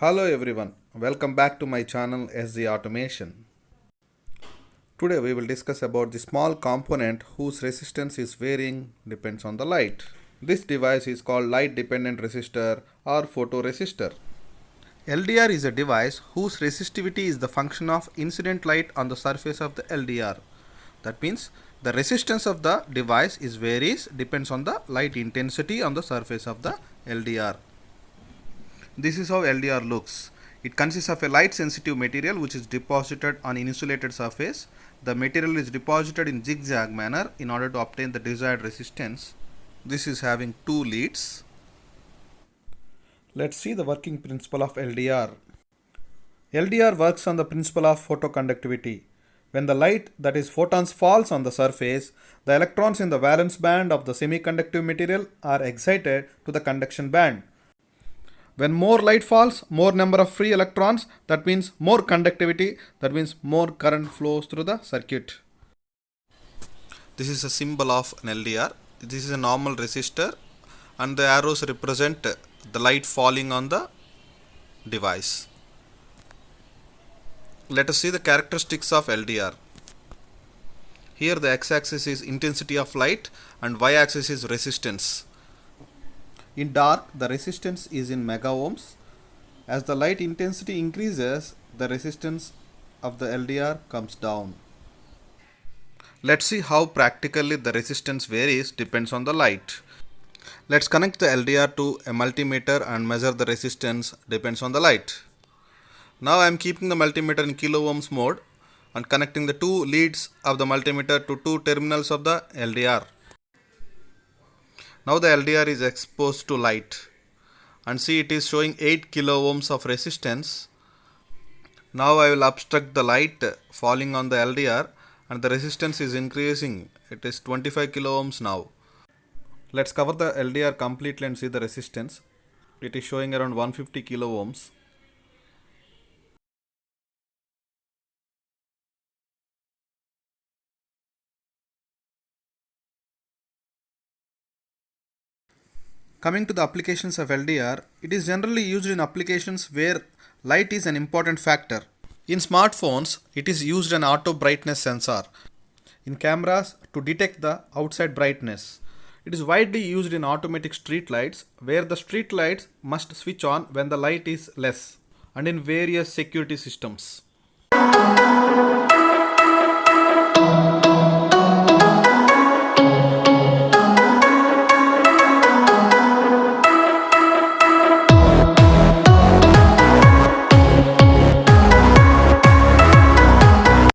Hello everyone, welcome back to my channel SG Automation. Today we will discuss about the small component whose resistance is varying depends on the light. This device is called light dependent resistor or photoresistor. LDR is a device whose resistivity is the function of incident light on the surface of the LDR. That means the resistance of the device varies depends on the light intensity on the surface of the LDR. This is how LDR looks. It consists of a light sensitive material which is deposited on an insulated surface. The material is deposited in zigzag manner in order to obtain the desired resistance. This is having two leads. Let's see the working principle of LDR. LDR works on the principle of photoconductivity. When the light, that is photons, falls on the surface, the electrons in the valence band of the semiconductive material are excited to the conduction band. When more light falls, more number of free electrons, that means more conductivity, that means more current flows through the circuit. This is a symbol of an LDR. This is a normal resistor and the arrows represent the light falling on the device. Let us see the characteristics of LDR. Here the x-axis is intensity of light and y-axis is resistance. In dark, the resistance is in mega ohms. As the light intensity increases, the resistance of the LDR comes down. Let's see how practically the resistance varies depends on the light. Let's connect the LDR to a multimeter and measure the resistance depends on the light. Now I am keeping the multimeter in kilo ohms mode and connecting the two leads of the multimeter to two terminals of the LDR. Now the LDR is exposed to light and see it is showing 8 kilo ohms of resistance. Now I will obstruct the light falling on the LDR and the resistance is increasing. It is 25 kilo ohms now. Let's cover the LDR completely and see the resistance. It is showing around 150 kilo ohms. Coming to the applications of LDR, it is generally used in applications where light is an important factor. In smartphones, it is used an auto brightness sensor. In cameras, to detect the outside brightness. It is widely used in automatic street lights, where the street lights must switch on when the light is less, and in various security systems.